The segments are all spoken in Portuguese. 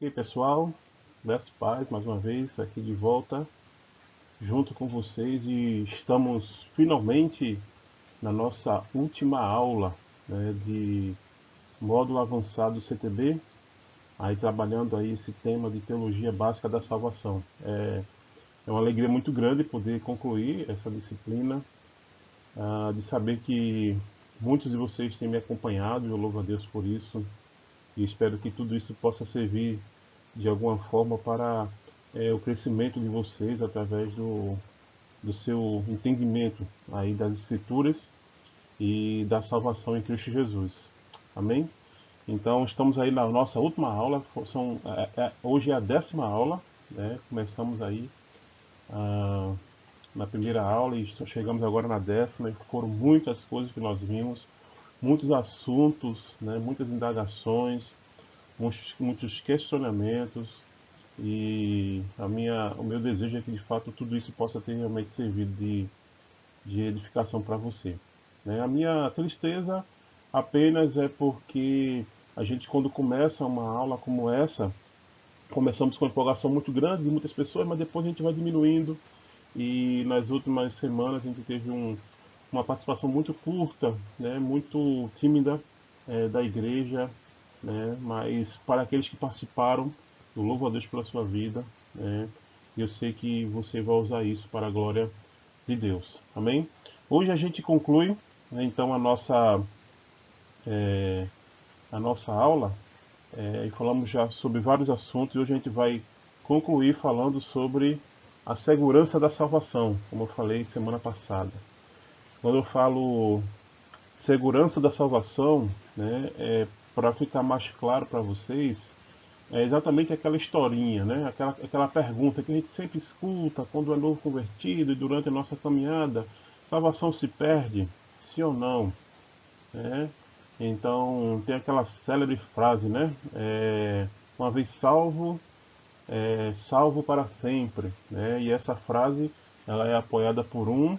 E aí, pessoal, Best Paz, mais uma vez aqui de volta junto com vocês e estamos finalmente na nossa última aula, né, de módulo avançado CTB, aí trabalhando aí esse tema de teologia básica da salvação. É uma alegria muito grande poder concluir essa disciplina, de saber que muitos de vocês têm me acompanhado, eu louvo a Deus por isso e espero que tudo isso possa servir de alguma forma para o crescimento de vocês através do seu entendimento aí das Escrituras e da salvação em Cristo Jesus. Amém? Então estamos aí na nossa última aula, hoje é a 10ª aula, né? Começamos aí na primeira aula e chegamos agora na 10ª e foram muitas coisas que nós vimos, muitos assuntos, né? Muitas indagações, muitos questionamentos, e o meu desejo é que de fato tudo isso possa ter realmente servido de edificação para você. Né? A minha tristeza apenas é porque a gente, quando começa uma aula como essa, começamos com uma empolgação muito grande de muitas pessoas, mas depois a gente vai diminuindo, e nas últimas semanas a gente teve uma participação muito curta, né? Muito tímida, da igreja, né? Mas para aqueles que participaram, eu louvo a Deus pela sua vida, né? E eu sei que você vai usar isso para a glória de Deus. Amém? Hoje a gente conclui, né, então a nossa aula, e falamos já sobre vários assuntos, e hoje a gente vai concluir falando sobre a segurança da salvação, como eu falei semana passada. Quando eu falo segurança da salvação, né, para ficar mais claro para vocês, é exatamente aquela historinha, né? Aquela pergunta que a gente sempre escuta quando é novo convertido e durante a nossa caminhada: salvação se perde? Sim ou não? Né? Então tem aquela célebre frase, né? Uma vez salvo, salvo para sempre. Né? E essa frase ela é apoiada por um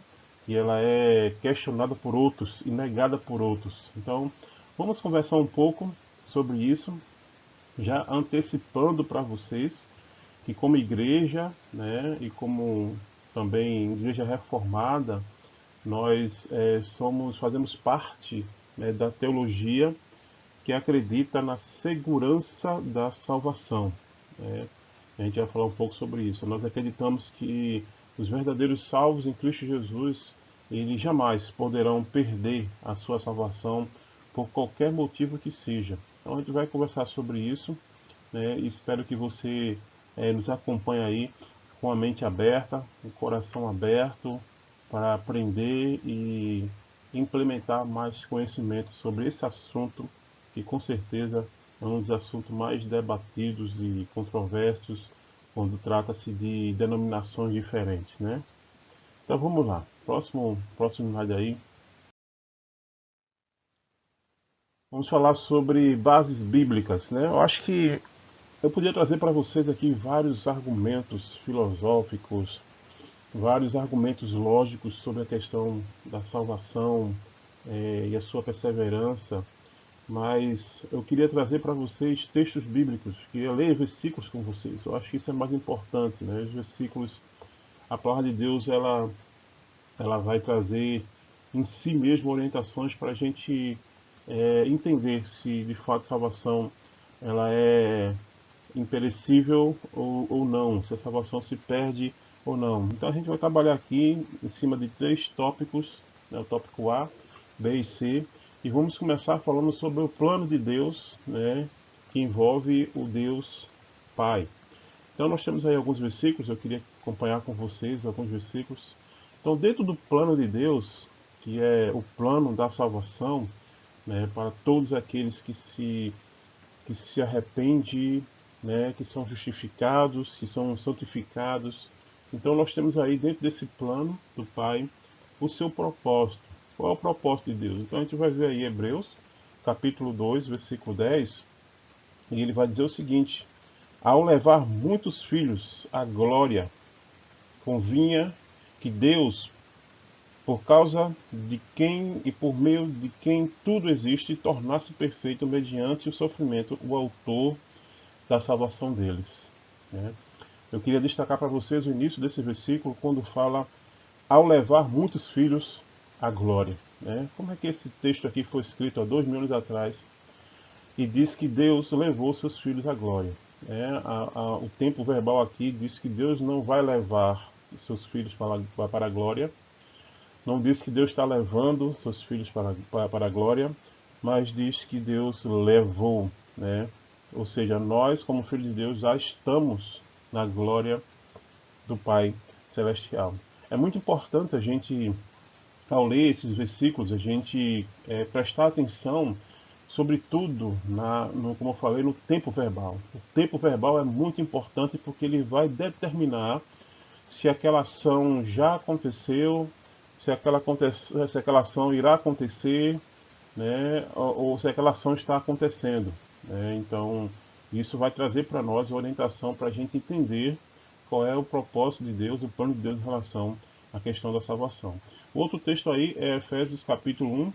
e ela é questionada por outros e negada por outros. Então vamos conversar um pouco sobre isso, já antecipando para vocês que como igreja, né, e como também igreja reformada, nós fazemos parte, né, da teologia que acredita na segurança da salvação. Né? A gente vai falar um pouco sobre isso. Nós acreditamos que os verdadeiros salvos em Cristo Jesus, eles jamais poderão perder a sua salvação por qualquer motivo que seja. Então a gente vai conversar sobre isso, né? E espero que você nos acompanhe aí com a mente aberta, o coração aberto para aprender e implementar mais conhecimento sobre esse assunto, que com certeza é um dos assuntos mais debatidos e controversos quando trata-se de denominações diferentes, né? Então vamos lá, próximo slide aí. Vamos falar sobre bases bíblicas, né? Eu acho que eu podia trazer para vocês aqui vários argumentos filosóficos, vários argumentos lógicos sobre a questão da salvação, e a sua perseverança, mas eu queria trazer para vocês textos bíblicos, queria ler versículos com vocês. Eu acho que isso é mais importante, né? Os versículos, a palavra de Deus, ela vai trazer em si mesmo orientações para a gente entender se de fato a salvação ela é imperecível ou não, se a salvação se perde ou não. Então a gente vai trabalhar aqui em cima de 3 tópicos, né, o tópico A, B e C, e vamos começar falando sobre o plano de Deus, né, que envolve o Deus Pai. Então nós temos aí alguns versículos, eu queria acompanhar com vocês alguns versículos. Então dentro do plano de Deus, que é o plano da salvação, né, para todos aqueles que se arrependem, né, que são justificados, que são santificados. Então nós temos aí dentro desse plano do Pai o seu propósito. Qual é o propósito de Deus? Então a gente vai ver aí Hebreus, capítulo 2, versículo 10, e ele vai dizer o seguinte: ao levar muitos filhos à glória, convinha que Deus, por causa de quem e por meio de quem tudo existe, tornasse perfeito mediante o sofrimento o autor da salvação deles, né? Eu queria destacar para vocês o início desse versículo, quando fala ao levar muitos filhos à glória, né? Como é que esse texto aqui foi escrito há 2000 anos atrás e diz que Deus levou seus filhos à glória, né? O tempo verbal aqui diz que Deus não vai levar seus filhos para a glória, não diz que Deus está levando seus filhos para a glória, mas diz que Deus levou, né? Ou seja, nós, como filhos de Deus, já estamos na glória do Pai Celestial. É muito importante a gente, ao ler esses versículos, a gente prestar atenção, sobretudo, como eu falei, no tempo verbal. O tempo verbal é muito importante porque ele vai determinar se aquela ação já aconteceu, se aquela ação irá acontecer, né, ou se aquela ação está acontecendo, né? Então, isso vai trazer para nós orientação para a gente entender qual é o propósito de Deus, o plano de Deus em relação à questão da salvação. O outro texto aí é Efésios capítulo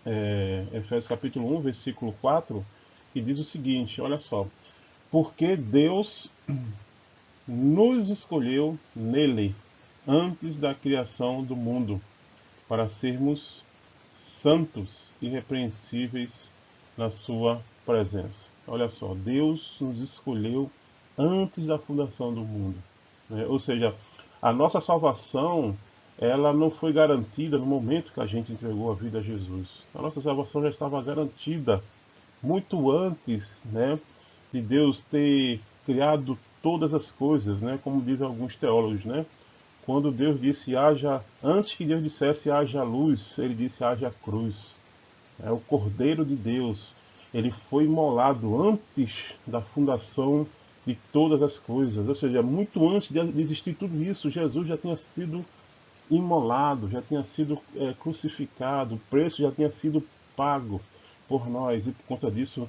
1, versículo 4, que diz o seguinte, olha só: porque Deus nos escolheu nele, antes da criação do mundo, para sermos santos e irrepreensíveis na sua presença. Olha só, Deus nos escolheu antes da fundação do mundo, né? Ou seja, a nossa salvação, ela não foi garantida no momento que a gente entregou a vida a Jesus. A nossa salvação já estava garantida muito antes, né, de Deus ter criado todas as coisas, né, como dizem alguns teólogos, né? Quando Deus disse haja, antes que Deus dissesse haja luz, ele disse haja cruz. É o Cordeiro de Deus. Ele foi imolado antes da fundação de todas as coisas. Ou seja, muito antes de existir tudo isso, Jesus já tinha sido imolado, já tinha sido crucificado, o preço já tinha sido pago por nós. E por conta disso,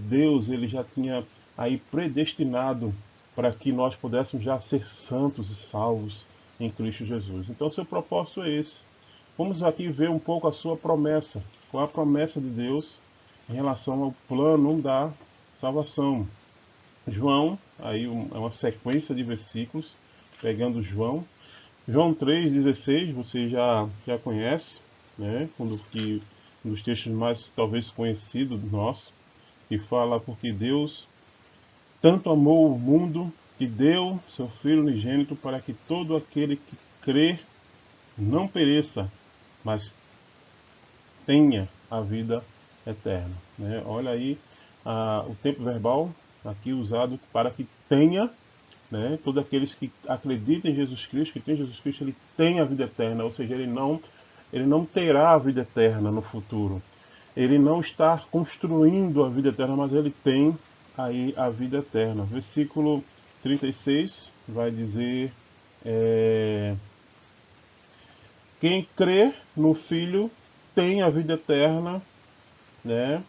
Deus ele já tinha aí predestinado para que nós pudéssemos já ser santos e salvos em Cristo Jesus. Então, seu propósito é esse. Vamos aqui ver um pouco a sua promessa. Qual é a promessa de Deus em relação ao plano da salvação? João, aí é uma sequência de versículos, pegando João. João 3,16, você já conhece, né? Um dos textos mais talvez conhecidos nosso, que fala porque Deus tanto amou o mundo que deu seu Filho unigênito para que todo aquele que crê não pereça, mas tenha a vida eterna, né? Olha aí o tempo verbal aqui usado para que tenha, né? Todos aqueles que acreditam em Jesus Cristo, que tem Jesus Cristo, ele tem a vida eterna, ou seja, ele não terá a vida eterna no futuro. Ele não está construindo a vida eterna, mas ele tem aí a vida eterna. Versículo 36 vai dizer: quem crê no Filho tem a vida eterna, né?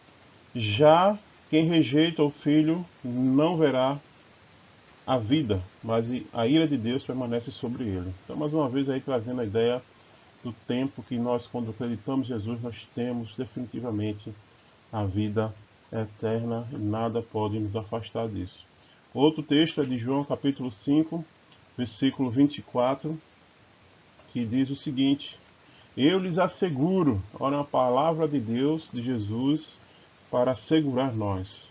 Já quem rejeita o Filho não verá a vida, mas a ira de Deus permanece sobre ele. Então, mais uma vez aí trazendo a ideia do tempo que nós, quando acreditamos em Jesus, nós temos definitivamente a vida eterna e nada pode nos afastar disso. Outro texto é de João capítulo 5, versículo 24, que diz o seguinte: eu lhes asseguro, olha a palavra de Deus, de Jesus, para assegurar nós.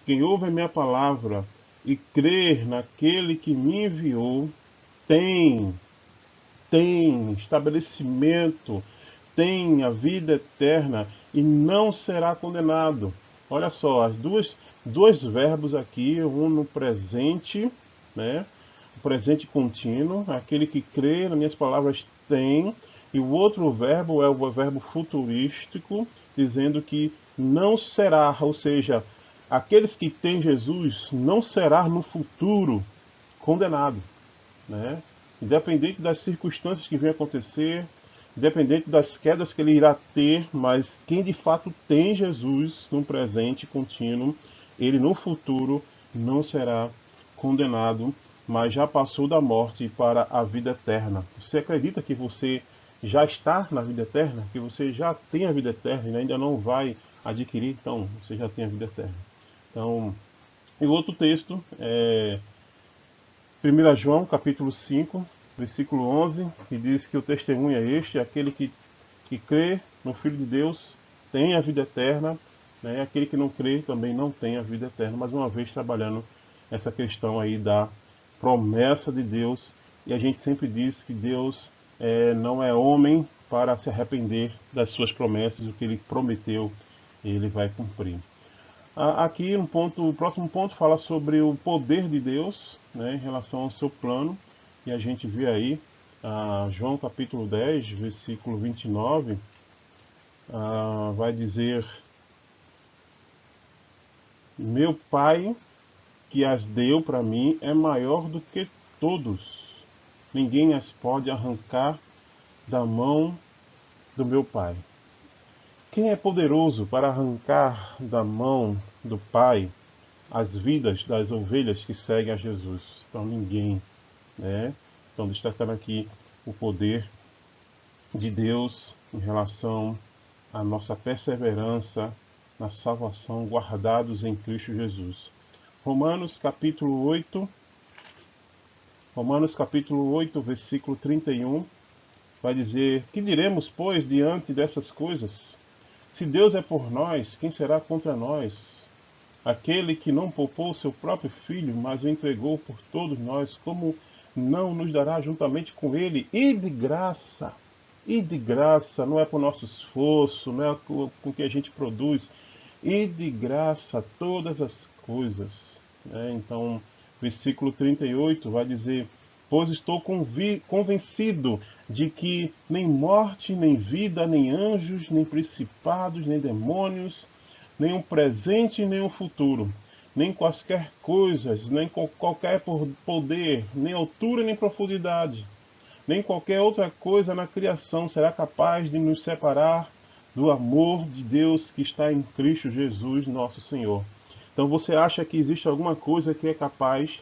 Quem ouve a minha palavra e crer naquele que me enviou, tem estabelecimento, tem a vida eterna e não será condenado. Olha só, dois verbos aqui, um no presente, né? O presente contínuo, aquele que crê nas minhas palavras tem, e o outro verbo é o verbo futurístico, dizendo que não será, ou seja, aqueles que têm Jesus não será no futuro condenado, né? Independente das circunstâncias que venham acontecer, independente das quedas que ele irá ter, mas quem de fato tem Jesus no presente contínuo, ele no futuro não será condenado, mas já passou da morte para a vida eterna. Você acredita que você já está na vida eterna? Que você já tem a vida eterna e ainda não vai adquirir? Então, você já tem a vida eterna. Então, E o outro texto é 1 João, capítulo 5, versículo 11, que diz que o testemunho é este: aquele que crê no Filho de Deus tem a vida eterna, né? Aquele que não crê também não tem a vida eterna. Mais uma vez trabalhando essa questão aí da promessa de Deus. E a gente sempre diz que Deus não é homem para se arrepender das suas promessas. O que ele prometeu, ele vai cumprir. Aqui o próximo ponto fala sobre o poder de Deus, né, em relação ao seu plano. E a gente vê aí João capítulo 10, versículo 29, vai dizer: meu Pai que as deu para mim é maior do que todos. Ninguém as pode arrancar da mão do meu Pai. Quem é poderoso para arrancar da mão do Pai as vidas das ovelhas que seguem a Jesus? Então ninguém, né? Então destacando aqui o poder de Deus em relação à nossa perseverança na salvação, guardados em Cristo Jesus. Romanos capítulo 8, versículo 31, vai dizer: que diremos, pois, diante dessas coisas? Se Deus é por nós, quem será contra nós? Aquele que não poupou seu próprio filho, mas o entregou por todos nós, como não nos dará juntamente com ele? E de graça, não é por nosso esforço, não é com o que a gente produz, e de graça todas as coisas. Então, versículo 38 vai dizer: pois estou convencido de que nem morte, nem vida, nem anjos, nem principados, nem demônios, nem o presente, nem o futuro, nem quaisquer coisas, nem qualquer poder, nem altura, nem profundidade, nem qualquer outra coisa na criação será capaz de nos separar do amor de Deus que está em Cristo Jesus, nosso Senhor. Então você acha que existe alguma coisa que é capaz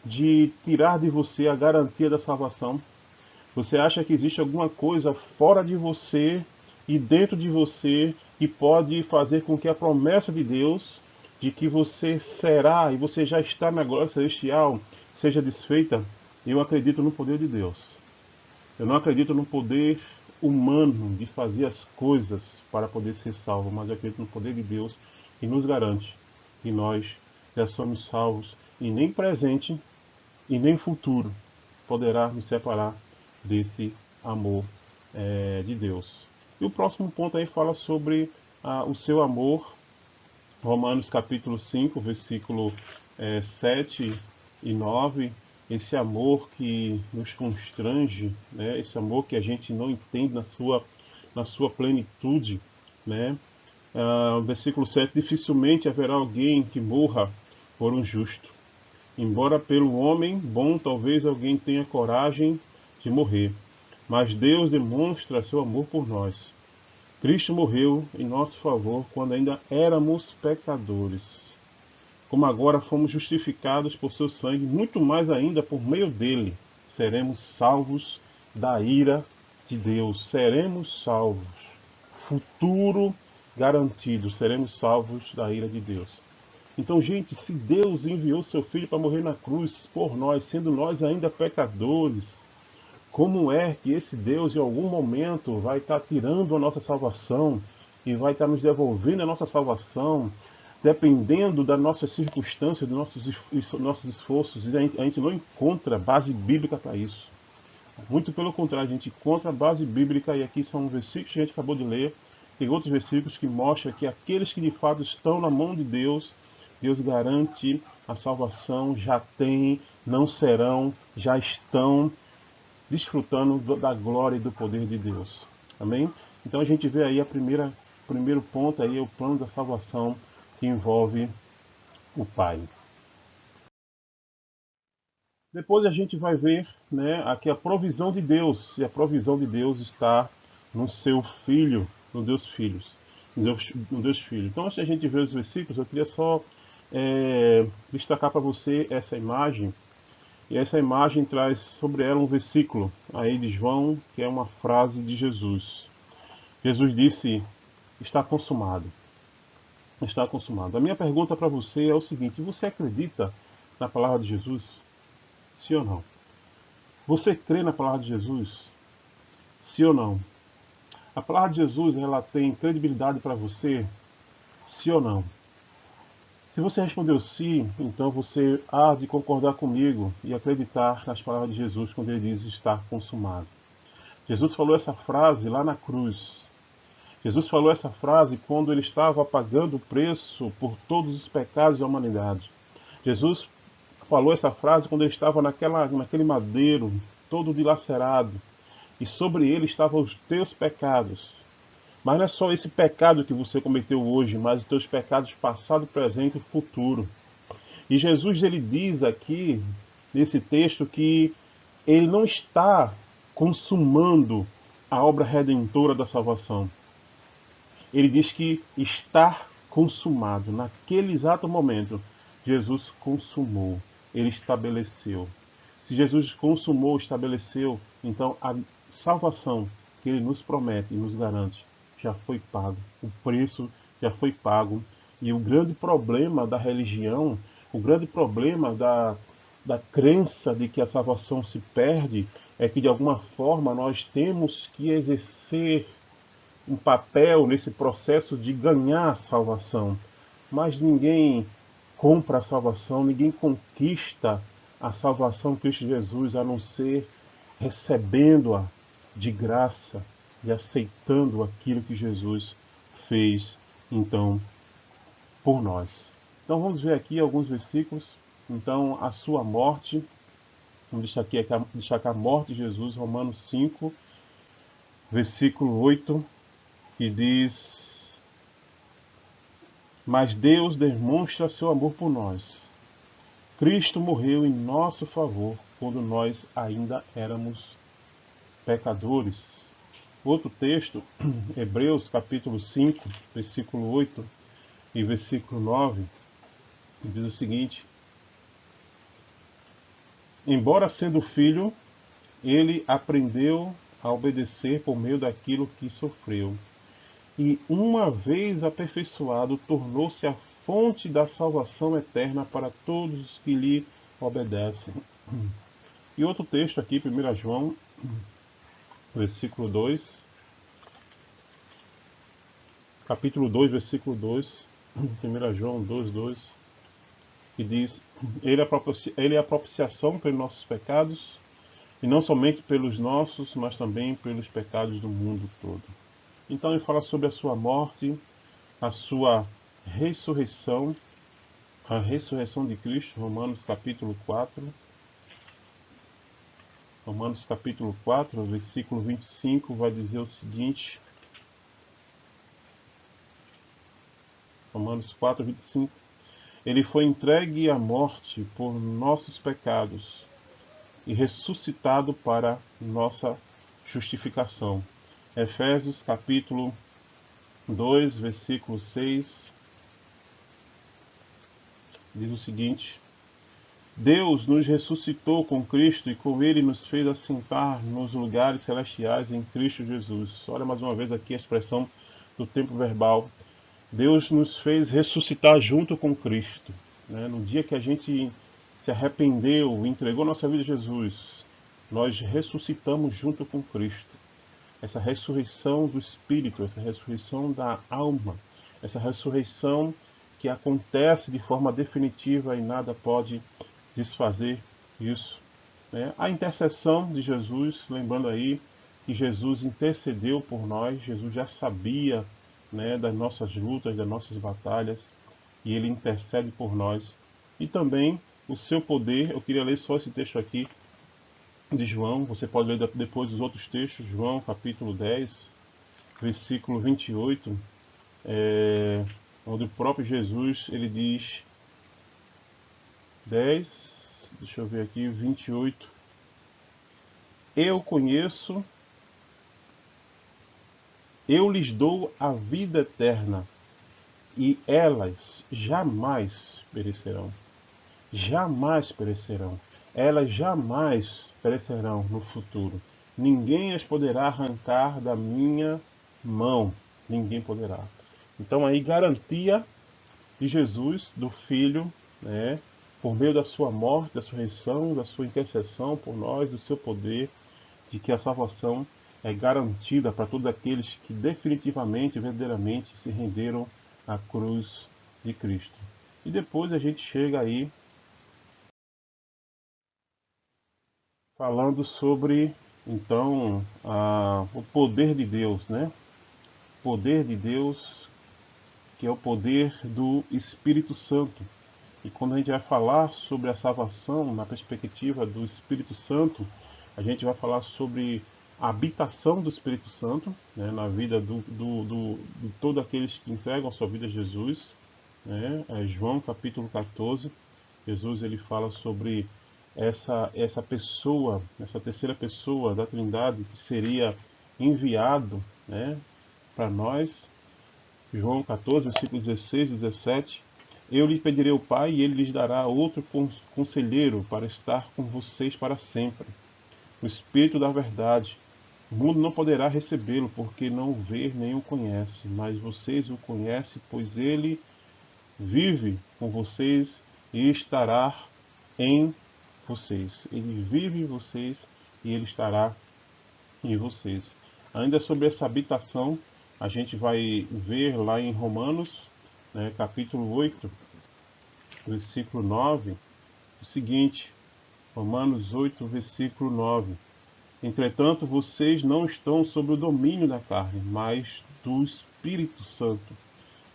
de tirar de você a garantia da salvação? Você acha que existe alguma coisa fora de você e dentro de você que pode fazer com que a promessa de Deus, de que você será e você já está na glória celestial, seja desfeita? Eu acredito no poder de Deus. Eu não acredito no poder humano de fazer as coisas para poder ser salvo, mas eu acredito no poder de Deus que nos garante que nós já somos salvos e nem presente e nem futuro poderá nos separar desse amor de Deus. E o próximo ponto aí fala sobre o seu amor. Romanos capítulo 5, versículo 7 e 9, esse amor que nos constrange, né? Esse amor que a gente não entende na sua plenitude, né? Versículo 7, dificilmente haverá alguém que morra por um justo. Embora pelo homem bom talvez alguém tenha coragem de morrer, mas Deus demonstra seu amor por nós. Cristo morreu em nosso favor quando ainda éramos pecadores. Como agora fomos justificados por seu sangue, muito mais ainda por meio dele seremos salvos da ira de Deus. Seremos salvos. Futuro garantido, seremos salvos da ira de Deus. Então, gente, se Deus enviou seu Filho para morrer na cruz por nós, sendo nós ainda pecadores, como é que esse Deus em algum momento vai estar tirando a nossa salvação e vai estar nos devolvendo a nossa salvação, dependendo das nossas circunstâncias, dos nossos esforços? E a gente não encontra base bíblica para isso. Muito pelo contrário, a gente encontra base bíblica, e aqui são versículos que a gente acabou de ler, tem outros versículos que mostram que aqueles que de fato estão na mão de Deus, Deus garante a salvação, já têm, não serão, já estão desfrutando da glória e do poder de Deus. Amém? Então a gente vê aí o primeiro ponto aí, o plano da salvação que envolve o Pai. Depois a gente vai ver, né, aqui a provisão de Deus, e a provisão de Deus está no seu Filho, no Deus Filho. No Deus Filho. Então, antes de a gente ver os versículos, eu queria só destacar para você essa imagem. E essa imagem traz sobre ela um versículo aí de João, que é uma frase de Jesus. Jesus disse: está consumado. está consumado. A minha pergunta para você é o seguinte: você acredita na palavra de Jesus? Sim ou não? Você crê na palavra de Jesus? Sim ou não? A palavra de Jesus, ela tem credibilidade para você? Sim ou não? Se você respondeu sim, então você há de concordar comigo e acreditar nas palavras de Jesus quando ele diz estar consumado. Jesus falou essa frase lá na cruz. Jesus falou essa frase quando ele estava pagando o preço por todos os pecados da humanidade. Jesus falou essa frase quando ele estava naquele madeiro, todo dilacerado, e sobre ele estavam os teus pecados. Mas não é só esse pecado que você cometeu hoje, mas os teus pecados passado, presente e futuro. E Jesus ele diz aqui nesse texto que ele não está consumando a obra redentora da salvação. Ele diz que está consumado. Naquele exato momento, Jesus consumou, ele estabeleceu. Se Jesus consumou, estabeleceu, então a salvação que ele nos promete e nos garante já foi pago. O preço já foi pago. E o grande problema da religião, o grande problema da crença de que a salvação se perde, é que de alguma forma nós temos que exercer um papel nesse processo de ganhar a salvação. Mas ninguém compra a salvação, ninguém conquista a salvação em Cristo Jesus, a não ser recebendo-a de graça e aceitando aquilo que Jesus fez, então, por nós. Então vamos ver aqui alguns versículos. Então, a sua morte, vamos destacar a morte de Jesus, Romanos 5, versículo 8, que diz: Mas Deus demonstra seu amor por nós. Cristo morreu em nosso favor quando nós ainda éramos pecadores. Outro texto, Hebreus capítulo 5, versículo 8 e versículo 9, diz o seguinte: Embora sendo filho, ele aprendeu a obedecer por meio daquilo que sofreu. E, uma vez aperfeiçoado, tornou-se a fonte da salvação eterna para todos os que lhe obedecem. E outro texto aqui, 1 João, versículo 2, capítulo 2, versículo 2, 1 João 2, 2, que diz: Ele é a propiciação pelos nossos pecados, e não somente pelos nossos, mas também pelos pecados do mundo todo. Então ele fala sobre a sua morte, a sua ressurreição, a ressurreição de Cristo, Romanos capítulo 4. Romanos capítulo 4, versículo 25, vai dizer o seguinte. Romanos 4, 25. Ele foi entregue à morte por nossos pecados e ressuscitado para nossa justificação. Efésios capítulo 2, versículo 6, diz o seguinte: Deus nos ressuscitou com Cristo e com Ele nos fez assentar nos lugares celestiais em Cristo Jesus. Olha mais uma vez aqui a expressão do tempo verbal. Deus nos fez ressuscitar junto com Cristo. No dia que a gente se arrependeu, entregou nossa vida a Jesus, nós ressuscitamos junto com Cristo. Essa ressurreição do Espírito, essa ressurreição da alma, essa ressurreição que acontece de forma definitiva e nada pode desfazer isso. A intercessão de Jesus, lembrando aí que Jesus intercedeu por nós, Jesus já sabia das nossas lutas, das nossas batalhas, e ele intercede por nós. E também o seu poder, eu queria ler só esse texto aqui de João, você pode ler depois os outros textos, João capítulo 10, versículo 28, onde o próprio Jesus, ele diz, 10, deixa eu ver aqui, 28, eu conheço, eu lhes dou a vida eterna, e elas jamais perecerão. Jamais perecerão. Elas jamais perecerão no futuro. Ninguém as poderá arrancar da minha mão. Ninguém poderá. Então aí garantia de Jesus, do Filho, né, por meio da sua morte, da sua ressurreição, da sua intercessão por nós, do seu poder, de que a salvação é garantida para todos aqueles que definitivamente, verdadeiramente se renderam à cruz de Cristo. E depois a gente chega aí falando sobre, então, o poder de Deus, né? Poder de Deus, que é o poder do Espírito Santo. E quando a gente vai falar sobre a salvação na perspectiva do Espírito Santo, a gente vai falar sobre a habitação do Espírito Santo, né, na vida de todos aqueles que entregam a sua vida a Jesus. Né? João capítulo 14, Jesus ele fala sobre essa pessoa, essa terceira pessoa da Trindade que seria enviado, né, para nós. João 14, versículos 16 e 17. Eu lhe pedirei ao Pai e ele lhes dará outro conselheiro para estar com vocês para sempre. O Espírito da verdade. O mundo não poderá recebê-lo porque não o vê nem o conhece, mas vocês o conhecem, pois ele vive com vocês e estará em vocês. Ele vive em vocês e ele estará em vocês. Ainda sobre essa habitação, a gente vai ver lá em Romanos, né, capítulo 8, versículo 9, o seguinte, Romanos 8, versículo 9. Entretanto, vocês não estão sob o domínio da carne, mas do Espírito Santo,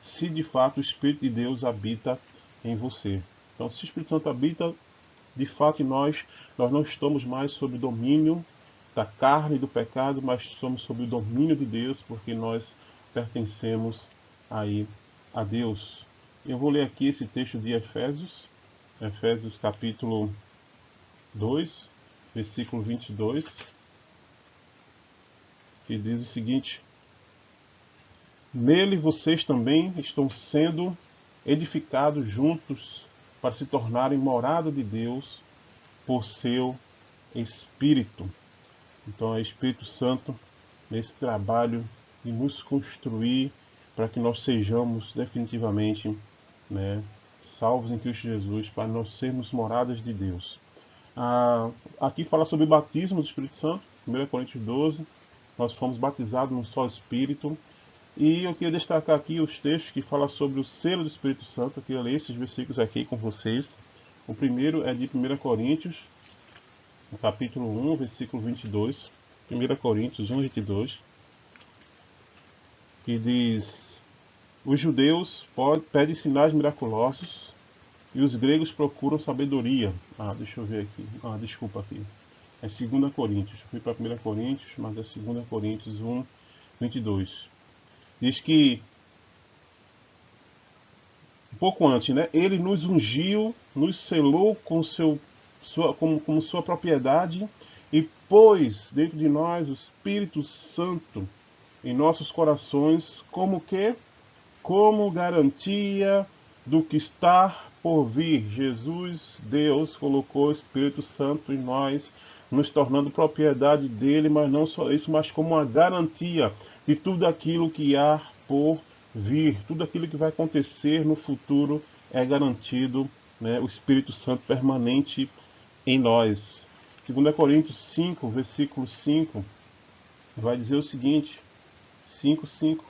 se de fato o Espírito de Deus habita em você. Então, se o Espírito Santo habita de fato em nós, nós não estamos mais sob o domínio da carne e do pecado, mas somos sob o domínio de Deus, porque nós pertencemos aí a Deus. Eu vou ler aqui esse texto de Efésios, Efésios capítulo 2, versículo 22, que diz o seguinte: nele vocês também estão sendo edificados juntos para se tornarem morada de Deus por seu Espírito. Então é o Espírito Santo nesse trabalho de nos construir para que nós sejamos definitivamente, né, salvos em Cristo Jesus, para nós sermos moradas de Deus. Aqui fala sobre o batismo do Espírito Santo, 1 Coríntios 12, nós fomos batizados num só Espírito. E eu queria destacar aqui os textos que falam sobre o selo do Espírito Santo. Eu queria ler esses versículos aqui com vocês. O primeiro é de 1 Coríntios, no capítulo 1, versículo 22. 1 Coríntios 1, 22. Que diz: os judeus pedem sinais miraculosos e os gregos procuram sabedoria. Deixa eu ver aqui. Desculpa aqui. É 2 Coríntios. Eu fui para 1 Coríntios, mas é 2 Coríntios 1, 22. Diz que, um pouco antes, né? Ele nos ungiu, nos selou com como sua propriedade e pôs dentro de nós o Espírito Santo em nossos corações como garantia do que está por vir. Jesus, Deus, colocou o Espírito Santo em nós, nos tornando propriedade dele, mas não só isso, mas como uma garantia de tudo aquilo que há por vir, tudo aquilo que vai acontecer no futuro é garantido, né, o Espírito Santo permanente em nós. 2 Coríntios 5, versículo 5, vai dizer o seguinte, 5:5.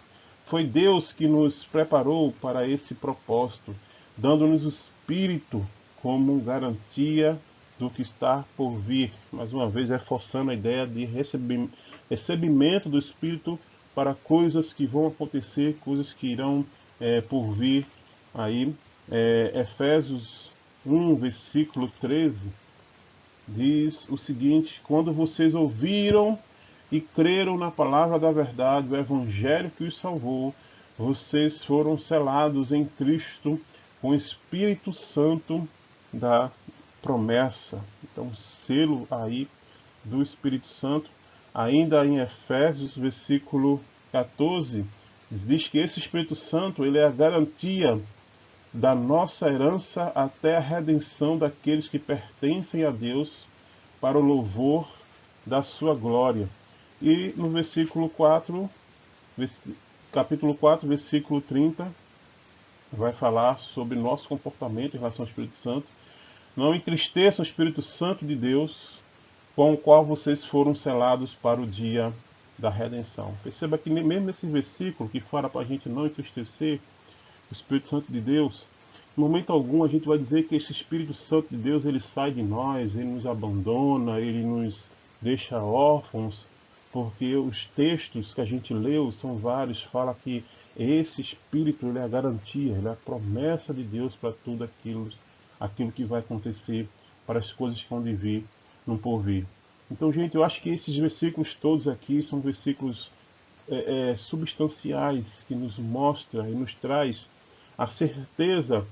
Foi Deus que nos preparou para esse propósito, dando-nos o Espírito como garantia do que está por vir. Mais uma vez, reforçando a ideia de recebimento do Espírito para coisas que vão acontecer, coisas que irão por vir. Aí, Efésios 1, versículo 13, diz o seguinte: quando vocês ouviram e creram na palavra da verdade, o evangelho que os salvou, vocês foram selados em Cristo com o Espírito Santo da promessa. Então, selo aí do Espírito Santo. Ainda em Efésios, versículo 14, diz que esse Espírito Santo ele é a garantia da nossa herança até a redenção daqueles que pertencem a Deus para o louvor da sua glória. E no versículo 4, capítulo 4, versículo 30, vai falar sobre nosso comportamento em relação ao Espírito Santo. Não entristeçam o Espírito Santo de Deus, com o qual vocês foram selados para o dia da redenção. Perceba que mesmo nesse versículo que fala para a gente não entristecer o Espírito Santo de Deus, em momento algum a gente vai dizer que esse Espírito Santo de Deus ele sai de nós, ele nos abandona, ele nos deixa órfãos, porque os textos que a gente leu são vários, fala que esse Espírito ele é a garantia, ele é a promessa de Deus para tudo aquilo que vai acontecer, para as coisas que vão de vir no porvir. Então, gente, eu acho que esses versículos todos aqui são versículos substanciais que nos mostra e nos traz a certeza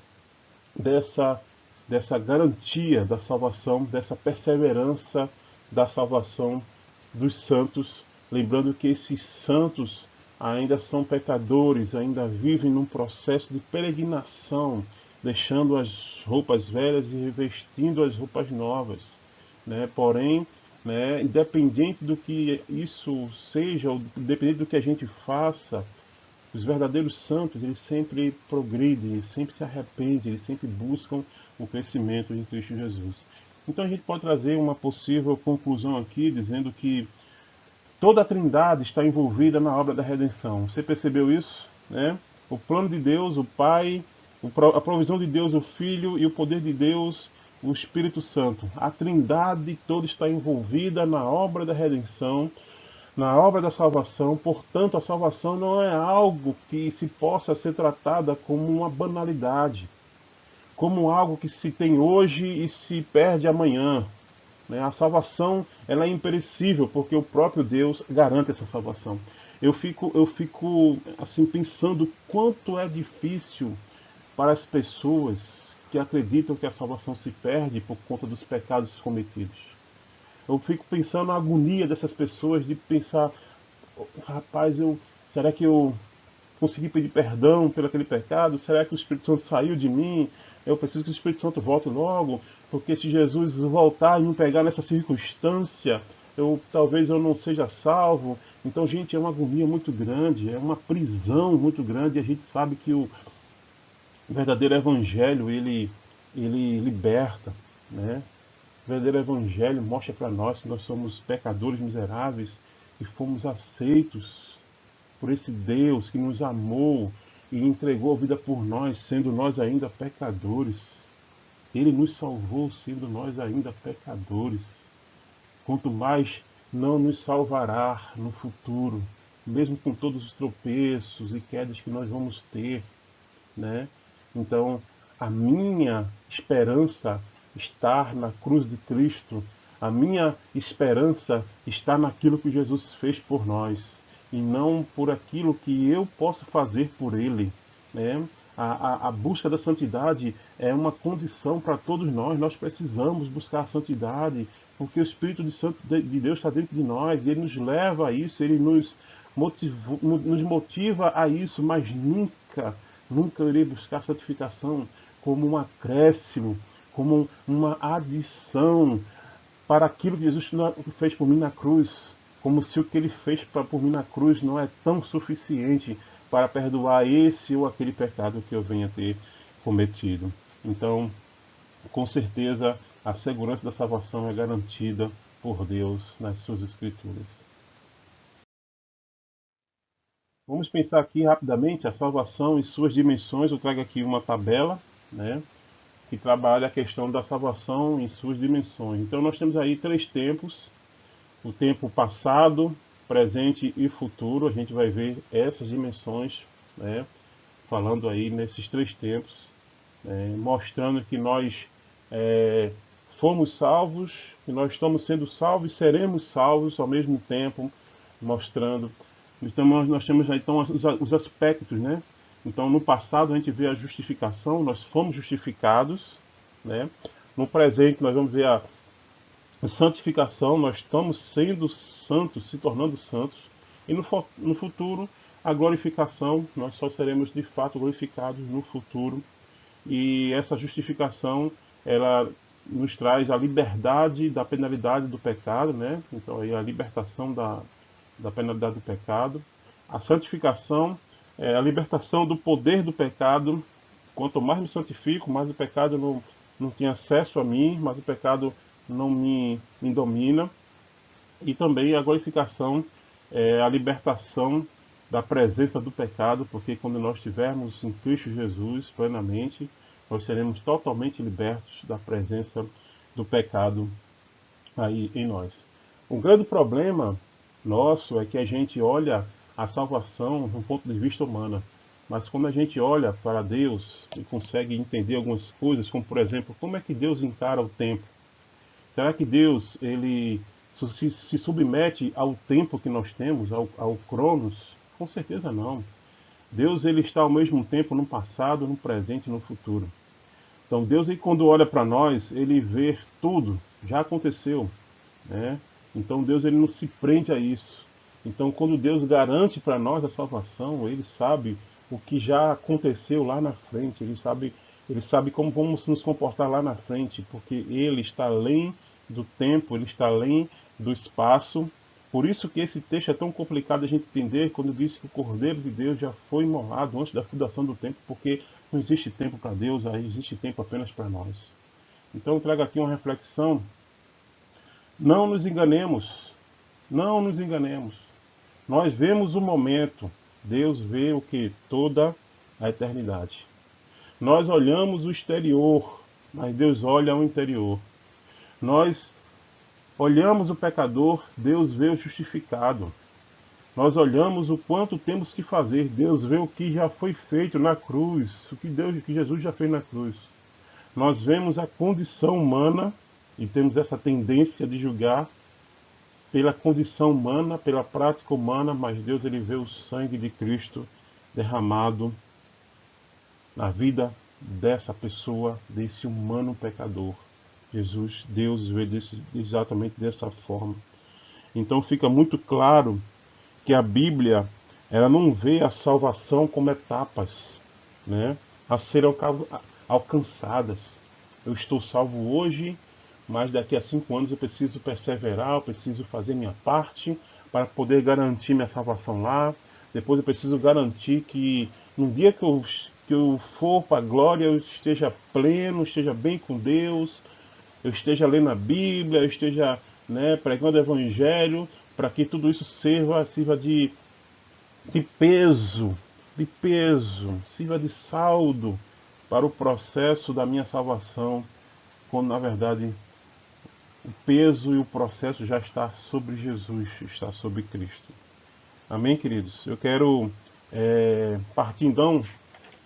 dessa garantia da salvação, dessa perseverança da salvação dos santos, lembrando que esses santos ainda são pecadores, ainda vivem num processo de peregrinação, deixando as roupas velhas e revestindo as roupas novas, né? Porém, né, independente do que isso seja, ou independente do que a gente faça, os verdadeiros santos, eles sempre progridem, eles sempre se arrependem, eles sempre buscam o crescimento em Cristo Jesus. Então a gente pode trazer uma possível conclusão aqui, dizendo que toda a Trindade está envolvida na obra da redenção. Você percebeu isso? Né? O plano de Deus, o Pai, a provisão de Deus, o Filho, e o poder de Deus, o Espírito Santo. A Trindade toda está envolvida na obra da redenção, na obra da salvação. Portanto, a salvação não é algo que se possa ser tratada como uma banalidade, como algo que se tem hoje e se perde amanhã. A salvação ela é imperecível, porque o próprio Deus garante essa salvação. Eu fico assim pensando quanto é difícil para as pessoas que acreditam que a salvação se perde por conta dos pecados cometidos. Eu fico pensando na agonia dessas pessoas de pensar, rapaz, será que eu consegui pedir perdão pelo aquele pecado? Será que o Espírito Santo saiu de mim? Eu preciso que o Espírito Santo volte logo, porque se Jesus voltar e me pegar nessa circunstância, talvez eu não seja salvo. Então, gente, é uma agonia muito grande, é uma prisão muito grande. E a gente sabe que o verdadeiro evangelho, ele liberta, né? O verdadeiro evangelho mostra para nós que nós somos pecadores miseráveis e fomos aceitos por esse Deus que nos amou e entregou a vida por nós, sendo nós ainda pecadores. Ele nos salvou, sendo nós ainda pecadores. Quanto mais não nos salvará no futuro, mesmo com todos os tropeços e quedas que nós vamos ter, né? Então, a minha esperança está na cruz de Cristo. A minha esperança está naquilo que Jesus fez por nós e não por aquilo que eu posso fazer por Ele, né? A busca da santidade é uma condição para todos nós. Nós precisamos buscar a santidade, porque o Espírito de Deus está dentro de nós e Ele nos leva a isso, Ele nos motiva a isso, mas nunca irei buscar santificação como um acréscimo, como uma adição para aquilo que Jesus fez por mim na cruz, como se o que Ele fez por mim na cruz não é tão suficiente para perdoar esse ou aquele pecado que eu venha ter cometido. Então, com certeza, a segurança da salvação é garantida por Deus nas suas Escrituras. Vamos pensar aqui rapidamente a salvação em suas dimensões. Eu trago aqui uma tabela, né, que trabalha a questão da salvação em suas dimensões. Então nós temos aí 3 tempos: o tempo passado, presente e futuro. A gente vai ver essas dimensões, né, falando aí nesses 3 tempos, mostrando que nós fomos salvos, que nós estamos sendo salvos e seremos salvos ao mesmo tempo, mostrando. Então nós temos então os aspectos, né? Então no passado a gente vê a justificação, nós fomos justificados, né? No presente nós vamos ver a santificação, nós estamos sendo santos, se tornando santos. E no futuro, a glorificação, nós só seremos de fato glorificados no futuro. E essa justificação, ela nos traz a liberdade da penalidade do pecado, né? Então aí a libertação da penalidade do pecado. A santificação é a libertação do poder do pecado Quanto mais me santifico, mais o pecado não tem acesso a mim, mais o pecado não me domina. E também a glorificação, a libertação da presença do pecado, porque quando nós estivermos em Cristo Jesus plenamente, nós seremos totalmente libertos da presença do pecado aí em nós. Um grande problema nosso é que a gente olha a salvação do ponto de vista humano, mas quando a gente olha para Deus e consegue entender algumas coisas, como por exemplo, como é que Deus encara o tempo? Será que Deus ele se submete ao tempo que nós temos, ao Cronos? Com certeza não. Deus ele está ao mesmo tempo no passado, no presente e no futuro. Então Deus, ele, quando olha para nós, ele vê tudo, já aconteceu, né? Então Deus ele não se prende a isso. Então quando Deus garante para nós a salvação, ele sabe o que já aconteceu lá na frente, ele sabe como vamos nos comportar lá na frente, porque ele está além do tempo, ele está além do espaço. Por isso que esse texto é tão complicado a gente entender quando diz que o Cordeiro de Deus já foi imolado antes da fundação do tempo, porque não existe tempo para Deus, aí existe tempo apenas para nós. Então eu trago aqui uma reflexão. Não nos enganemos, não nos enganemos. Nós vemos o momento, Deus vê o que? Toda a eternidade. Nós olhamos o exterior, mas Deus olha o interior. Nós olhamos o pecador, Deus vê o justificado. Nós olhamos o quanto temos que fazer, Deus vê o que já foi feito na cruz, o que Jesus já fez na cruz. Nós vemos a condição humana e temos essa tendência de julgar pela condição humana, pela prática humana, mas Deus ele vê o sangue de Cristo derramado na vida dessa pessoa, desse humano pecador. Jesus, Deus vê exatamente dessa forma. Então fica muito claro que a Bíblia ela não vê a salvação como etapas, né, a serem alcançadas. Eu estou salvo hoje, mas daqui a 5 anos eu preciso perseverar, eu preciso fazer minha parte para poder garantir minha salvação lá. Depois eu preciso garantir que no dia que eu for para a glória eu esteja pleno, esteja bem com Deus, eu esteja lendo a Bíblia, eu esteja, né, pregando o Evangelho, para que tudo isso sirva de peso, sirva de saldo para o processo da minha salvação, quando na verdade o peso e o processo já está sobre Jesus, está sobre Cristo. Amém, queridos? Eu quero partir então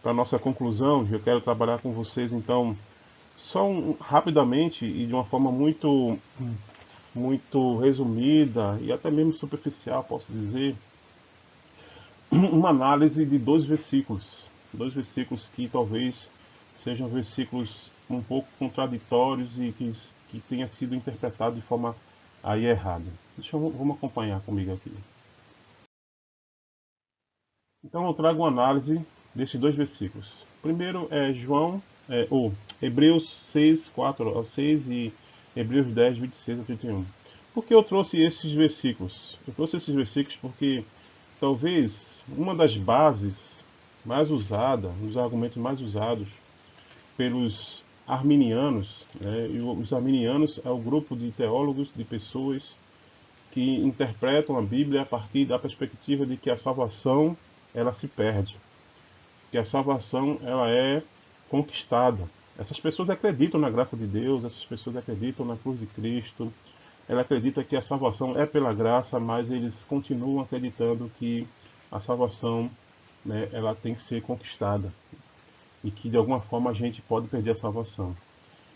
para a nossa conclusão. Eu quero trabalhar com vocês então só rapidamente e de uma forma muito resumida e até mesmo superficial, posso dizer, uma análise de dois versículos que talvez sejam versículos um pouco contraditórios e que tenha sido interpretado de forma aí errada. Vamos acompanhar comigo aqui. Então eu trago uma análise desses dois versículos. Primeiro é Hebreus 6, 4 ao 6 e Hebreus 10, 26 a 31. Por que eu trouxe esses versículos? Eu trouxe esses versículos porque talvez uma das bases mais usadas, um dos argumentos mais usados pelos arminianos, né? E os arminianos é o grupo de teólogos, de pessoas que interpretam a Bíblia a partir da perspectiva de que a salvação ela se perde, que a salvação ela é conquistada. Essas pessoas acreditam na graça de Deus, essas pessoas acreditam na cruz de Cristo, ela acredita que a salvação é pela graça, mas eles continuam acreditando que a salvação, né, ela tem que ser conquistada e que de alguma forma a gente pode perder a salvação.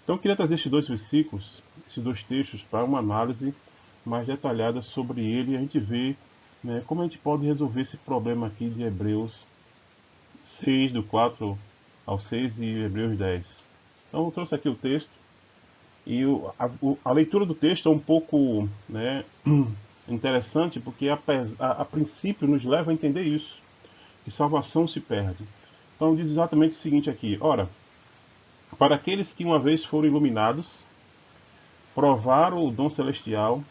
Então eu queria trazer esses dois versículos, esses dois textos, para uma análise mais detalhada sobre ele e a gente ver, né, como a gente pode resolver esse problema aqui de Hebreus 6, do 4 ao 6 e Hebreus 10. Então eu trouxe aqui o texto e a leitura do texto é um pouco, né, interessante porque a princípio nos leva a entender isso, que salvação se perde. Então diz exatamente o seguinte aqui: ora, para aqueles que uma vez foram iluminados, provaram o dom celestial,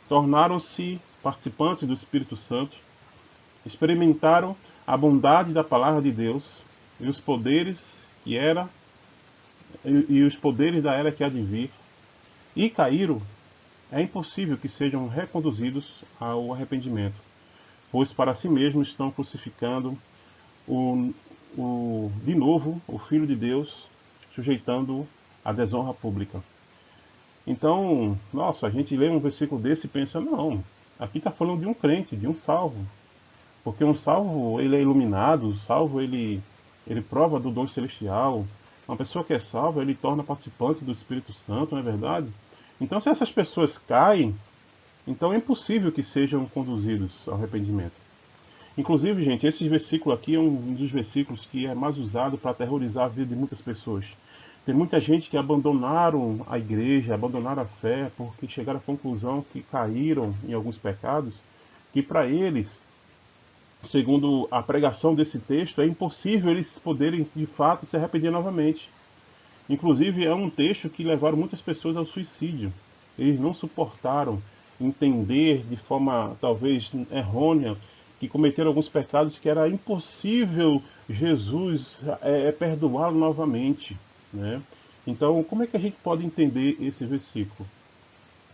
tornaram-se participantes do Espírito Santo, experimentaram a bondade da palavra de Deus e os poderes que era e os poderes da era que há de vir, e caíram, é impossível que sejam reconduzidos ao arrependimento, pois para si mesmos estão crucificando de novo o Filho de Deus, sujeitando-o à desonra pública. Então, nossa, a gente lê um versículo desse e pensa, não, aqui está falando de um crente, de um salvo. Porque um salvo, ele é iluminado, o salvo, ele prova do dom celestial. Uma pessoa que é salva, ele torna participante do Espírito Santo, não é verdade? Então, se essas pessoas caem, então é impossível que sejam conduzidos ao arrependimento. Inclusive, gente, esse versículo aqui é um dos versículos que é mais usado para aterrorizar a vida de muitas pessoas. Tem muita gente que abandonaram a igreja, abandonaram a fé, porque chegaram à conclusão que caíram em alguns pecados, que para eles, segundo a pregação desse texto, é impossível eles poderem de fato se arrepender novamente. Inclusive é um texto que levaram muitas pessoas ao suicídio. Eles não suportaram entender de forma talvez errônea que cometeram alguns pecados que era impossível Jesus perdoá-lo novamente, né? Então, como é que a gente pode entender esse versículo?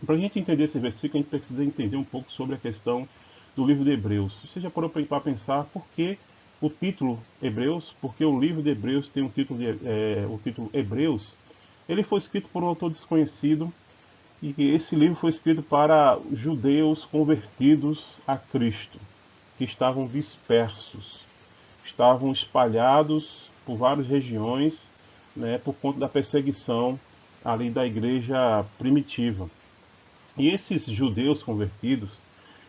Para a gente entender esse versículo, a gente precisa entender um pouco sobre a questão do livro de Hebreus. Você já parou para pensar por que o título Hebreus? Porque o livro de Hebreus tem o título Hebreus. Ele foi escrito por um autor desconhecido e esse livro foi escrito para judeus convertidos a Cristo, que estavam dispersos, estavam espalhados por várias regiões, né, por conta da perseguição ali da igreja primitiva. E esses judeus convertidos,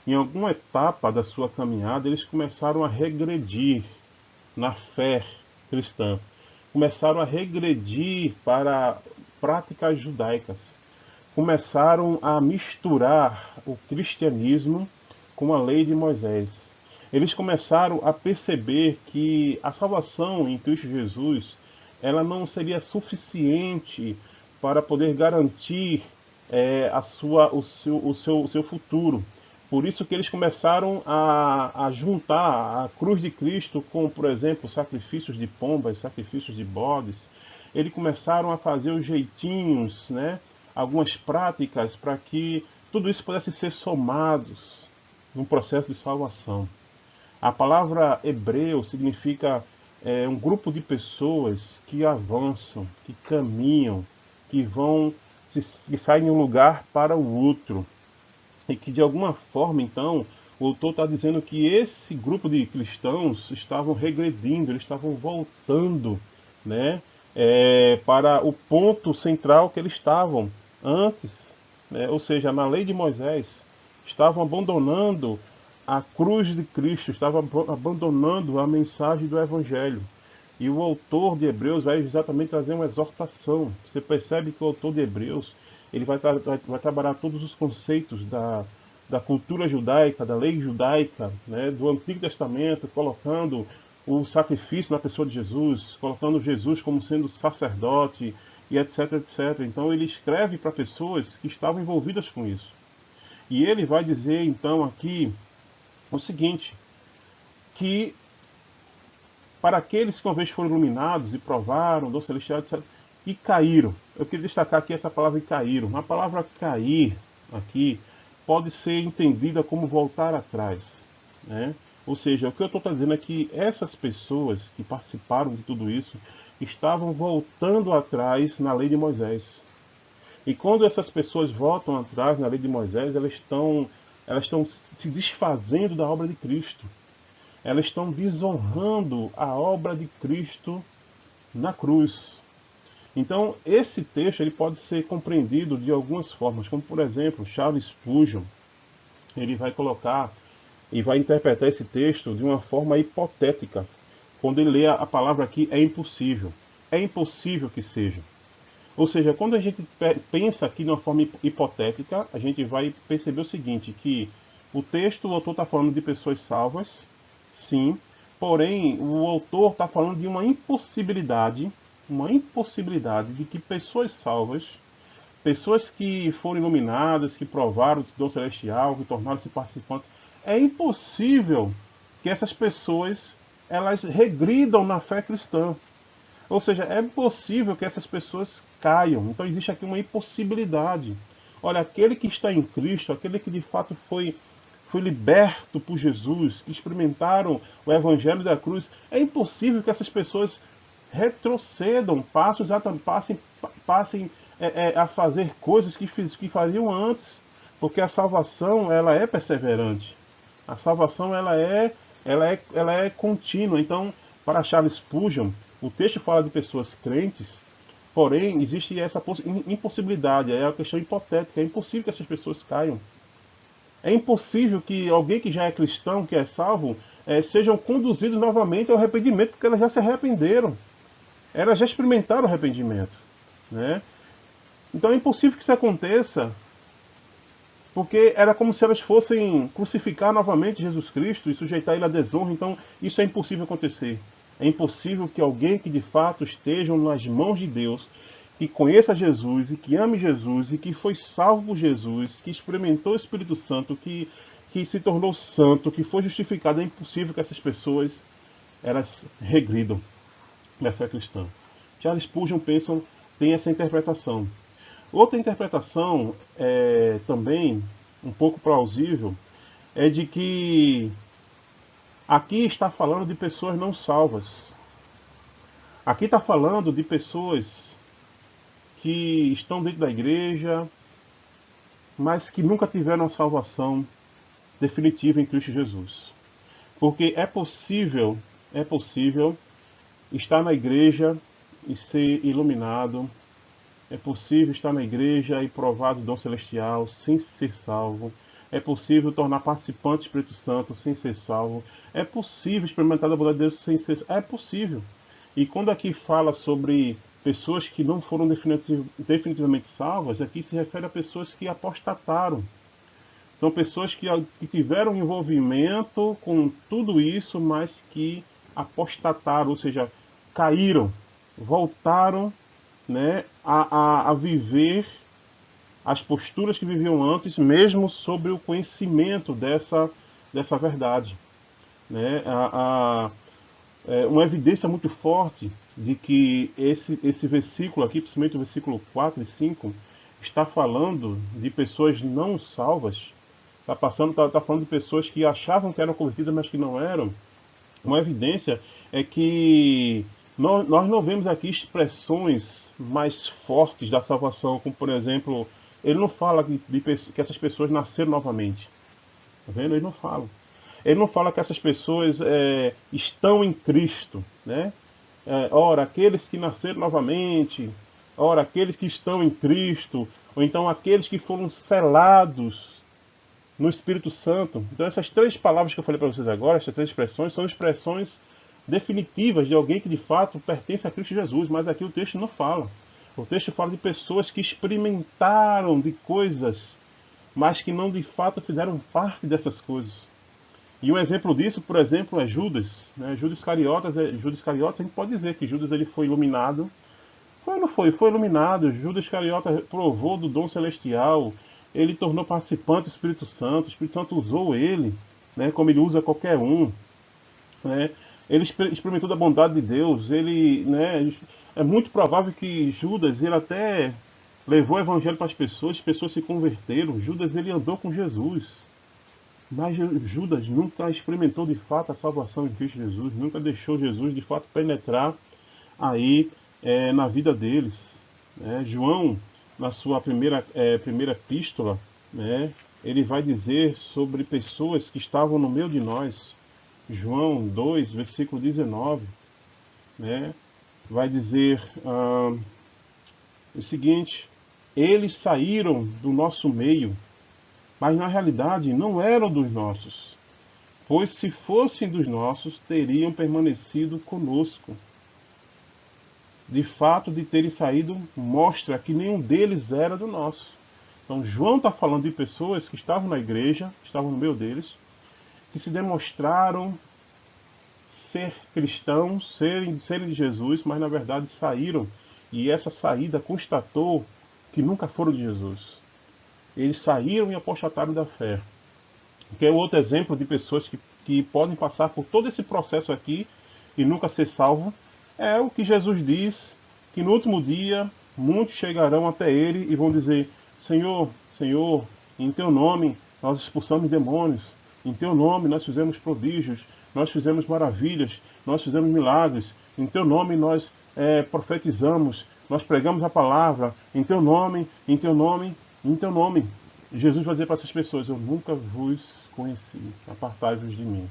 em alguma etapa da sua caminhada, eles começaram a regredir na fé cristã. Começaram a regredir para práticas judaicas. Começaram a misturar o cristianismo com a lei de Moisés. Eles começaram a perceber que a salvação em Cristo Jesus, ela não seria suficiente para poder garantir o seu futuro. Por isso que eles começaram a juntar a cruz de Cristo com, por exemplo, sacrifícios de pombas, sacrifícios de bodes. Eles começaram a fazer os jeitinhos, né? Algumas práticas para que tudo isso pudesse ser somados num processo de salvação. A palavra hebreu significa um grupo de pessoas que avançam, que caminham, que saem de um lugar para o outro. E que de alguma forma, então, o autor está dizendo que esse grupo de cristãos estavam regredindo, eles estavam voltando, né, para o ponto central que eles estavam antes, né, ou seja, na lei de Moisés, estavam abandonando a cruz de Cristo, estavam abandonando a mensagem do Evangelho. E o autor de Hebreus vai exatamente trazer uma exortação. Você percebe que o autor de Hebreus ele vai trabalhar todos os conceitos da cultura judaica, da lei judaica, né, do Antigo Testamento, colocando o sacrifício na pessoa de Jesus, colocando Jesus como sendo sacerdote, e etc, etc. Então ele escreve para pessoas que estavam envolvidas com isso. E ele vai dizer então aqui o seguinte, que para aqueles que uma vez foram iluminados e provaram o dom celestial, etc., e caíram. Eu queria destacar aqui essa palavra caíram. A palavra cair aqui pode ser entendida como voltar atrás, né? Ou seja, o que eu estou dizendo é que essas pessoas que participaram de tudo isso estavam voltando atrás na lei de Moisés. E quando essas pessoas voltam atrás na lei de Moisés, elas estão se desfazendo da obra de Cristo. Elas estão desonrando a obra de Cristo na cruz. Então, esse texto ele pode ser compreendido de algumas formas, como por exemplo, Charles Spurgeon, ele vai colocar e vai interpretar esse texto de uma forma hipotética. Quando ele lê a palavra aqui, é impossível. É impossível que seja. Ou seja, quando a gente pensa aqui de uma forma hipotética, a gente vai perceber o seguinte, que o texto, o autor está falando de pessoas salvas, sim, porém, o autor está falando de uma impossibilidade de que pessoas salvas, pessoas que foram iluminadas, que provaram o dom celestial, que tornaram-se participantes, é impossível que essas pessoas elas regridam na fé cristã. Ou seja, é possível que essas pessoas caiam. Então existe aqui uma impossibilidade. Olha, aquele que está em Cristo, aquele que de fato foi liberto por Jesus, que experimentaram o Evangelho da cruz, é impossível que essas pessoas retrocedam, passem a fazer coisas que faziam antes, porque a salvação ela é perseverante, a salvação ela é contínua. Então, para Charles Spurgeon, o texto fala de pessoas crentes, porém existe essa impossibilidade, é uma questão hipotética, é impossível que essas pessoas caiam. É impossível que alguém que já é cristão, que é salvo, sejam conduzidos novamente ao arrependimento, porque elas já se arrependeram. Elas já experimentaram o arrependimento. Né? Então é impossível que isso aconteça, porque era como se elas fossem crucificar novamente Jesus Cristo e sujeitar ele à desonra. Então isso é impossível acontecer. É impossível que alguém que de fato esteja nas mãos de Deus, que conheça Jesus e que ame Jesus e que foi salvo por Jesus, que experimentou o Espírito Santo, que se tornou santo, que foi justificado, é impossível que essas pessoas elas regridam na fé cristã. Charles Spurgeon tem essa interpretação. Outra interpretação também um pouco plausível é de que aqui está falando de pessoas não salvas. Aqui está falando de pessoas que estão dentro da igreja, mas que nunca tiveram a salvação definitiva em Cristo Jesus. Porque é possível estar na igreja e ser iluminado, é possível estar na igreja e provar do dom celestial sem ser salvo, é possível tornar participante do Espírito Santo sem ser salvo, é possível experimentar a bondade de Deus sem ser salvo, é possível. E quando aqui fala sobre pessoas que não foram definitivamente salvas, aqui se refere a pessoas que apostataram. São pessoas que tiveram envolvimento com tudo isso, mas que apostataram, ou seja, caíram, voltaram, né, a viver as posturas que viviam antes, mesmo sobre o conhecimento dessa verdade. Né? Uma evidência muito forte de que esse versículo aqui, principalmente o versículo 4 e 5, está falando de pessoas não salvas, está falando de pessoas que achavam que eram convertidas, mas que não eram. Uma evidência é que nós não vemos aqui expressões mais fortes da salvação, como por exemplo, ele não fala que essas pessoas nasceram novamente. Tá vendo? Ele não fala. Ele não fala que essas pessoas estão em Cristo, né? Ora, aqueles que nasceram novamente, ora, aqueles que estão em Cristo, ou então aqueles que foram selados no Espírito Santo. Então essas três palavras que eu falei para vocês agora, essas três expressões, são expressões definitivas de alguém que de fato pertence a Cristo Jesus, mas aqui o texto não fala. O texto fala de pessoas que experimentaram de coisas, mas que não de fato fizeram parte dessas coisas. E um exemplo disso, por exemplo, é Judas. Né? Judas Iscariotes, a gente pode dizer que Judas ele foi iluminado. Foi ou não foi? Foi iluminado. Judas Iscariotes provou do dom celestial. Ele tornou participante do Espírito Santo. O Espírito Santo usou ele, né, como ele usa qualquer um. Né? Ele experimentou da bondade de Deus. Né, é muito provável que Judas ele até levou o evangelho para as pessoas se converteram. Judas ele andou com Jesus. Mas Judas nunca experimentou de fato a salvação em Cristo Jesus, nunca deixou Jesus de fato penetrar aí na vida deles. Né? João, na sua primeira epístola, né, ele vai dizer sobre pessoas que estavam no meio de nós. João 2, versículo 19, né, vai dizer o seguinte: eles saíram do nosso meio, mas na realidade não eram dos nossos, pois se fossem dos nossos, teriam permanecido conosco. De fato, de terem saído, mostra que nenhum deles era do nosso. Então João está falando de pessoas que estavam na igreja, estavam no meio deles, que se demonstraram ser cristãos, serem de Jesus, mas na verdade saíram, e essa saída constatou que nunca foram de Jesus. Eles saíram e apostataram da fé. Que é outro exemplo de pessoas que podem passar por todo esse processo aqui e nunca ser salvo, É o que Jesus diz, que no último dia muitos chegarão até ele e vão dizer: Senhor, Senhor, em teu nome nós expulsamos demônios, em teu nome nós fizemos prodígios, nós fizemos maravilhas, nós fizemos milagres, em teu nome nós profetizamos, nós pregamos a palavra, em teu nome, em teu nome, em teu nome. Jesus vai dizer para essas pessoas: eu nunca vos conheci, apartai-vos de mim.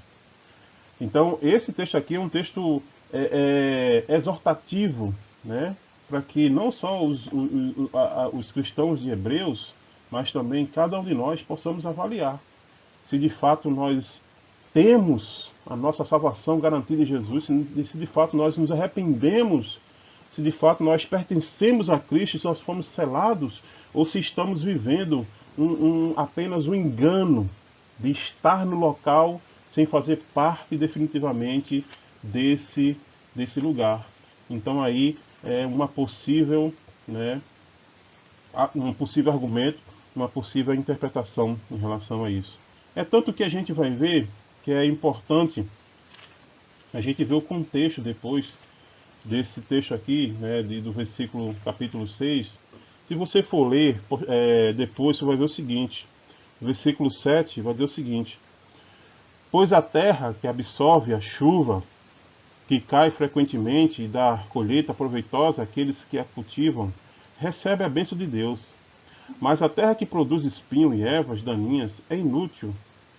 Então, esse texto aqui é um texto exortativo, né, para que não só os cristãos de Hebreus, mas também cada um de nós possamos avaliar se de fato nós temos a nossa salvação garantida em Jesus, se de fato nós nos arrependemos, se de fato nós pertencemos a Cristo, se nós fomos selados, ou se estamos vivendo apenas um engano de estar no local sem fazer parte definitivamente desse lugar. Então aí é uma possível, né, um possível argumento, uma possível interpretação em relação a isso. É tanto que a gente vai ver que é importante a gente ver o contexto depois desse texto aqui, né, do versículo capítulo 6. Se você for ler depois, você vai ver o seguinte: versículo 7 vai dizer o seguinte: pois a terra que absorve a chuva, que cai frequentemente e dá colheita proveitosa àqueles que a cultivam, recebe a bênção de Deus. Mas a terra que produz espinho e ervas daninhas é inútil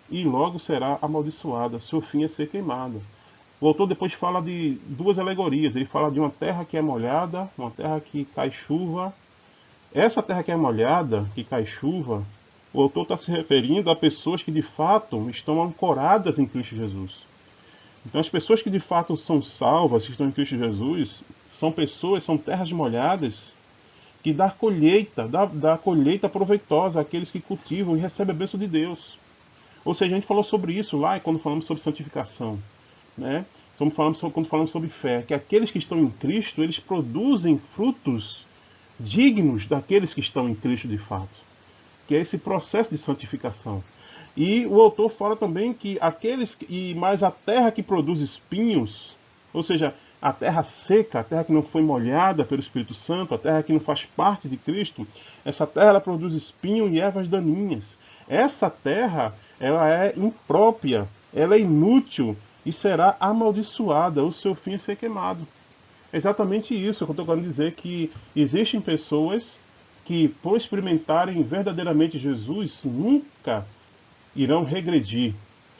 e logo será amaldiçoada, seu fim é ser queimada. O autor depois fala de duas alegorias. Ele fala de uma terra que é molhada, uma terra que cai chuva. Essa terra que é molhada, que cai chuva, o autor está se referindo a pessoas que de fato estão ancoradas em Cristo Jesus. Então as pessoas que de fato são salvas, que estão em Cristo Jesus, são pessoas, são terras molhadas, que dá colheita proveitosa àqueles que cultivam e recebem a bênção de Deus. Ou seja, a gente falou sobre isso lá quando falamos sobre santificação, né? Quando falamos sobre fé, que aqueles que estão em Cristo, eles produzem frutos dignos daqueles que estão em Cristo de fato, que é esse processo de santificação. E o autor fala também que mais a terra que produz espinhos, ou seja, a terra seca, a terra que não foi molhada pelo Espírito Santo, a terra que não faz parte de Cristo, essa terra ela produz espinho e ervas daninhas. Essa terra, ela é imprópria, ela é inútil e será amaldiçoada, o seu fim é ser queimado. É exatamente isso que eu estou querendo dizer, que existem pessoas que, por experimentarem verdadeiramente Jesus, nunca irão regredir.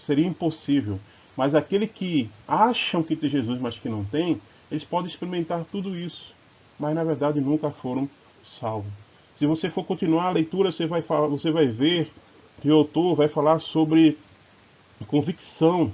Seria impossível. Mas aquele que acham que tem Jesus, mas que não tem, eles podem experimentar tudo isso, mas na verdade nunca foram salvos. Se você for continuar a leitura, você vai ver que o autor vai falar sobre convicção,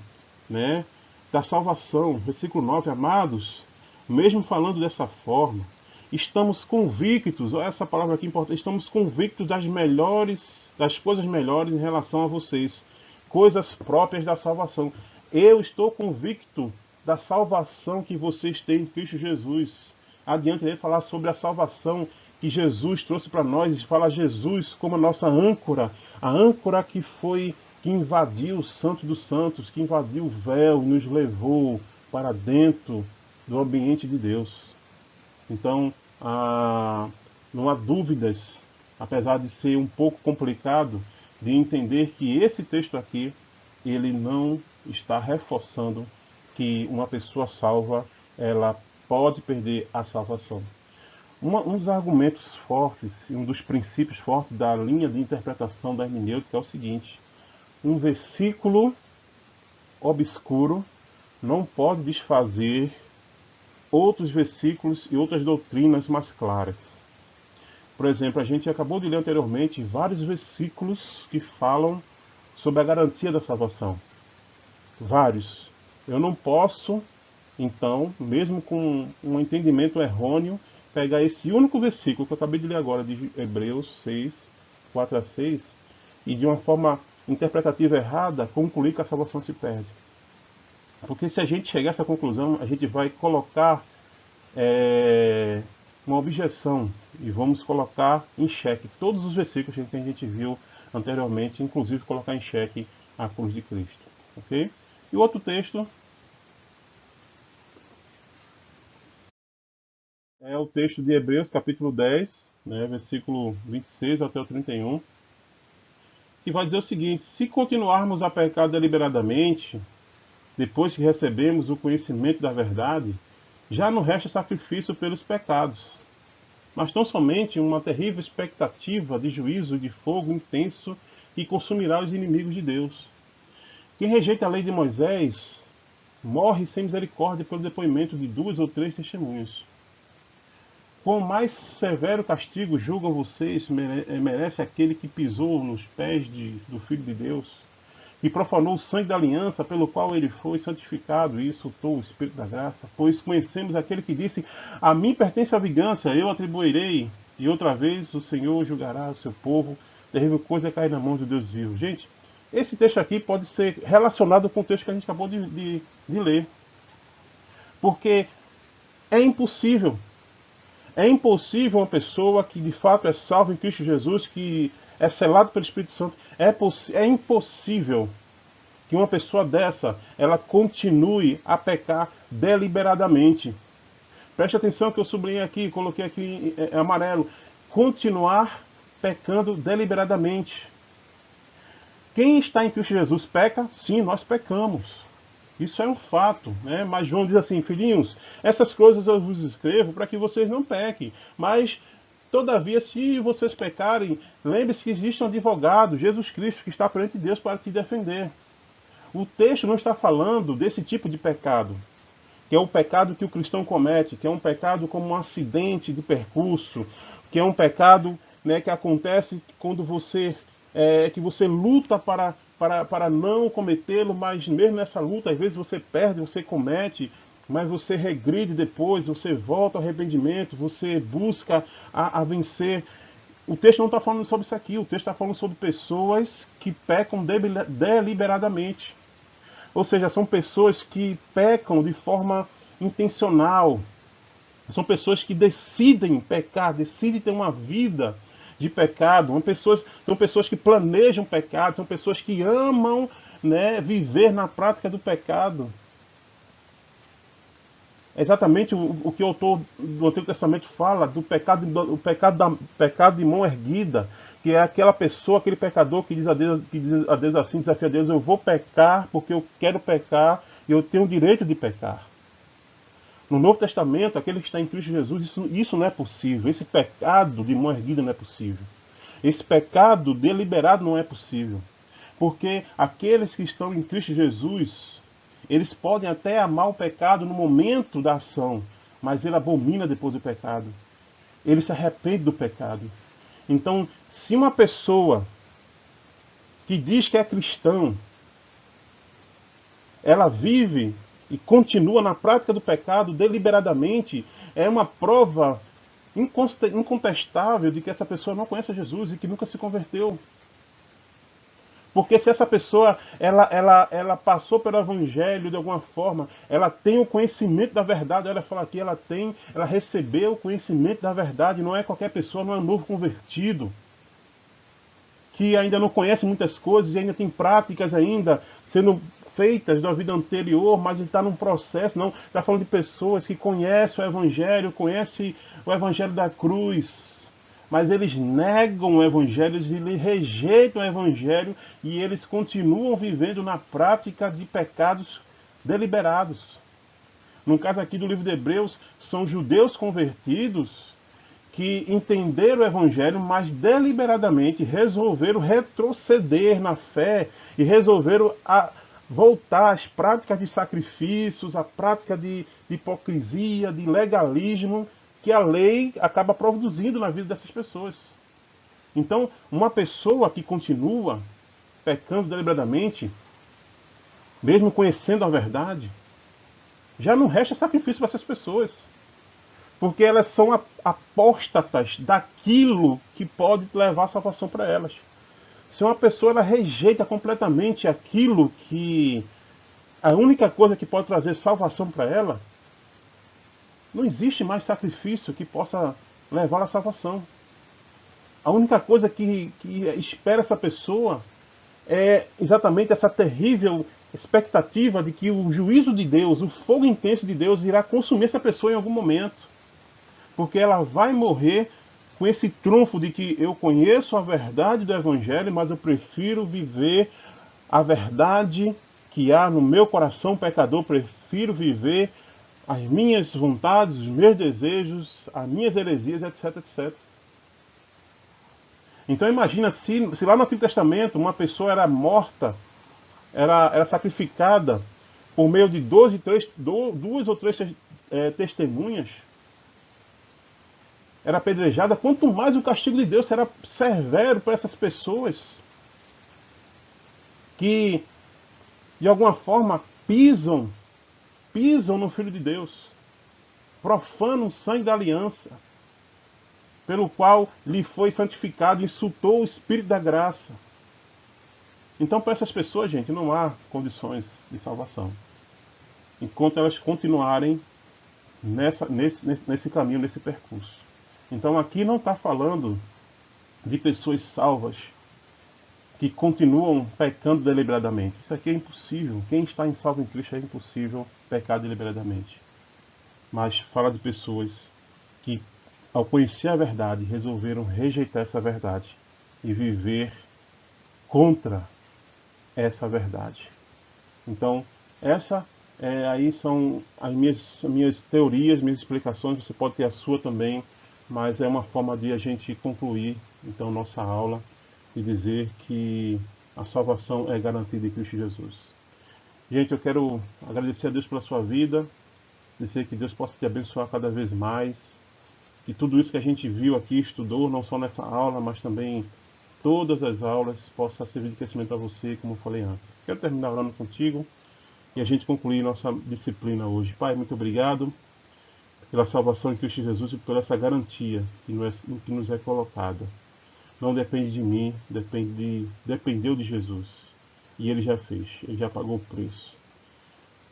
né, da salvação. Versículo 9: amados, mesmo falando dessa forma, estamos convictos, olha essa palavra aqui importante, estamos convictos das coisas melhores em relação a vocês, coisas próprias da salvação. Eu estou convicto da salvação que vocês têm em Cristo Jesus. Adiante ele falar sobre a salvação que Jesus trouxe para nós, e fala Jesus como a nossa âncora, a âncora que invadiu o Santo dos Santos, que invadiu o véu e nos levou para dentro do ambiente de Deus. Então, não há dúvidas, apesar de ser um pouco complicado, de entender que esse texto aqui, ele não está reforçando que uma pessoa salva, ela pode perder a salvação. Um dos argumentos fortes, e um dos princípios fortes da linha de interpretação da hermenêutica é o seguinte: um versículo obscuro não pode desfazer outros versículos e outras doutrinas mais claras. Por exemplo, a gente acabou de ler anteriormente vários versículos que falam sobre a garantia da salvação. Vários. Eu não posso, então, mesmo com um entendimento errôneo, pegar esse único versículo que eu acabei de ler agora, de Hebreus 6, 4 a 6, e de uma forma interpretativa errada, concluir que a salvação se perde. Porque se a gente chegar a essa conclusão, a gente vai colocar uma objeção e vamos colocar em xeque todos os versículos que a gente viu anteriormente, inclusive colocar em xeque a cruz de Cristo. Ok? E o outro texto o texto de Hebreus, capítulo 10, né, versículo 26 até o 31, que vai dizer o seguinte: se continuarmos a pecar deliberadamente, depois que recebemos o conhecimento da verdade, já não resta sacrifício pelos pecados, mas tão somente uma terrível expectativa de juízo de fogo intenso que consumirá os inimigos de Deus. Quem rejeita a lei de Moisés morre sem misericórdia pelo depoimento de 2 ou 3 testemunhas. Quão mais severo castigo julgam vocês merece aquele que pisou nos pés do Filho de Deus, que profanou o sangue da aliança pelo qual ele foi santificado e insultou o Espírito da graça? Pois conhecemos aquele que disse: a mim pertence a vingança, eu atribuirei, e outra vez o Senhor julgará o seu povo. Terrível coisa é cair na mão de Deus vivo. Gente, esse texto aqui pode ser relacionado com o texto que a gente acabou de ler. Porque é impossível uma pessoa que de fato é salva em Cristo Jesus, que é selado pelo Espírito Santo, é impossível que uma pessoa dessa, ela continue a pecar deliberadamente. Preste atenção que eu sublinhei aqui, coloquei aqui em amarelo. Continuar pecando deliberadamente. Quem está em Cristo Jesus peca? Sim, nós pecamos. Isso é um fato, né? Mas João diz assim: filhinhos, essas coisas eu vos escrevo para que vocês não pequem. Mas, todavia, se vocês pecarem, lembre-se que existe um advogado, Jesus Cristo, que está perante Deus para te defender. O texto não está falando desse tipo de pecado, que é o pecado que o cristão comete, que é um pecado como um acidente de percurso, que é um pecado, né, que acontece quando que você luta para não cometê-lo, mas mesmo nessa luta, às vezes você perde, você comete, mas você regride depois, você volta ao arrependimento, você busca a vencer. O texto não está falando sobre isso aqui, o texto está falando sobre pessoas que pecam deliberadamente. Ou seja, são pessoas que pecam de forma intencional. São pessoas que decidem pecar, decidem ter uma vida de pecado. São pessoas que planejam pecado, são pessoas que amam, né, viver na prática do pecado. É exatamente o que o autor do Antigo Testamento fala do pecado de mão erguida, que é aquela pessoa, aquele pecador que diz a Deus assim, desafia a Deus: eu vou pecar porque eu quero pecar e eu tenho o direito de pecar. No Novo Testamento, aquele que está em Cristo Jesus, isso não é possível. Esse pecado de mão erguida não é possível. Esse pecado deliberado não é possível. Porque aqueles que estão em Cristo Jesus, eles podem até amar o pecado no momento da ação, mas ele abomina depois do pecado. Ele se arrepende do pecado. Então, se uma pessoa que diz que é cristão, ela vive e continua na prática do pecado deliberadamente, é uma prova incontestável de que essa pessoa não conhece Jesus e que nunca se converteu. Porque se essa pessoa ela passou pelo Evangelho de alguma forma, ela tem o conhecimento da verdade, ela fala aqui, ela recebeu o conhecimento da verdade, não é qualquer pessoa, não é um novo convertido, que ainda não conhece muitas coisas e ainda tem práticas ainda sendo feitas da vida anterior, mas está num processo, não, está falando de pessoas que conhecem o Evangelho da cruz, mas eles negam o Evangelho, eles rejeitam o Evangelho e eles continuam vivendo na prática de pecados deliberados. No caso aqui do livro de Hebreus, são judeus convertidos que entenderam o Evangelho, mas deliberadamente resolveram retroceder na fé e resolveram voltar às práticas de sacrifícios, à prática de hipocrisia, de legalismo, que a lei acaba produzindo na vida dessas pessoas. Então, uma pessoa que continua pecando deliberadamente, mesmo conhecendo a verdade, já não resta sacrifício para essas pessoas. Porque elas são apóstatas daquilo que pode levar a salvação para elas. Se uma pessoa ela rejeita completamente aquilo que a única coisa que pode trazer salvação para ela, não existe mais sacrifício que possa levar à salvação. A única coisa que espera essa pessoa é exatamente essa terrível expectativa de que o juízo de Deus, o fogo intenso de Deus irá consumir essa pessoa em algum momento. porque ela vai morrer com esse trunfo de que eu conheço a verdade do Evangelho, mas eu prefiro viver a verdade que há no meu coração pecador, prefiro viver as minhas vontades, os meus desejos, as minhas heresias, etc, etc. Então imagina se lá no Antigo Testamento uma pessoa era morta, era sacrificada por meio de duas ou três testemunhas, era apedrejada, quanto mais o castigo de Deus será severo para essas pessoas que, de alguma forma, pisam no Filho de Deus, profanam o sangue da aliança, pelo qual lhe foi santificado, insultou o Espírito da graça. Então, para essas pessoas, gente, não há condições de salvação, enquanto elas continuarem nesse caminho, nesse percurso. Então, aqui não está falando de pessoas salvas que continuam pecando deliberadamente. Isso aqui é impossível. Quem está em salvo em Cristo é impossível pecar deliberadamente. Mas fala de pessoas que, ao conhecer a verdade, resolveram rejeitar essa verdade e viver contra essa verdade. Então, aí são as minhas teorias, minhas explicações. Você pode ter a sua também, mas é uma forma de a gente concluir então nossa aula e dizer que a salvação é garantida em Cristo Jesus. Gente, eu quero agradecer a Deus pela sua vida, dizer que Deus possa te abençoar cada vez mais, que tudo isso que a gente viu aqui, estudou, não só nessa aula, mas também todas as aulas, possa servir de crescimento a você, como eu falei antes. Quero terminar orando contigo e a gente concluir nossa disciplina hoje. Pai, muito obrigado pela salvação em Cristo Jesus e por essa garantia que nos é colocada. Não depende de mim, dependeu de Jesus. E ele já fez, ele já pagou o preço.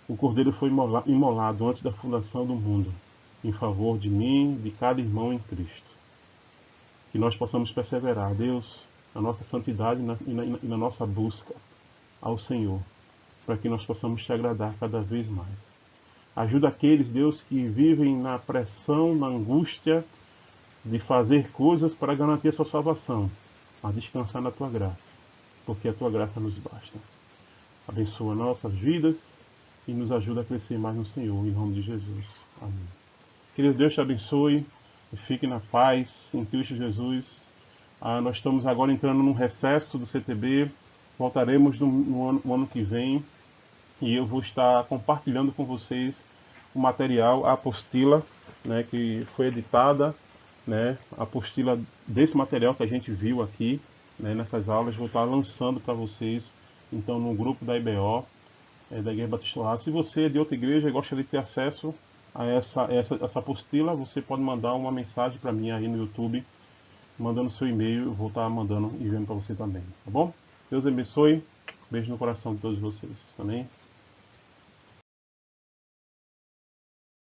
O Cordeiro foi imolado antes da fundação do mundo, em favor de mim, de cada irmão em Cristo. Que nós possamos perseverar, Deus, na nossa santidade e na nossa busca ao Senhor, para que nós possamos te agradar cada vez mais. Ajuda aqueles, Deus, que vivem na pressão, na angústia de fazer coisas para garantir a sua salvação, a descansar na tua graça, porque a tua graça nos basta. Abençoa nossas vidas e nos ajuda a crescer mais no Senhor, em nome de Jesus. Amém. Querido Deus te abençoe e fique na paz em Cristo Jesus. Nós estamos agora entrando num recesso do CTB, voltaremos no ano que vem e eu vou estar compartilhando com vocês o material, a apostila, né, que foi editada, né, a apostila desse material que a gente viu aqui, né, nessas aulas, vou estar lançando para vocês, então, no grupo da IBO, da Igreja Batista Lá. Se você é de outra igreja e gostaria de ter acesso a essa apostila, você pode mandar uma mensagem para mim aí no YouTube, mandando seu e-mail, eu vou estar mandando e enviando para você também, tá bom? Deus abençoe, beijo no coração de todos vocês, amém?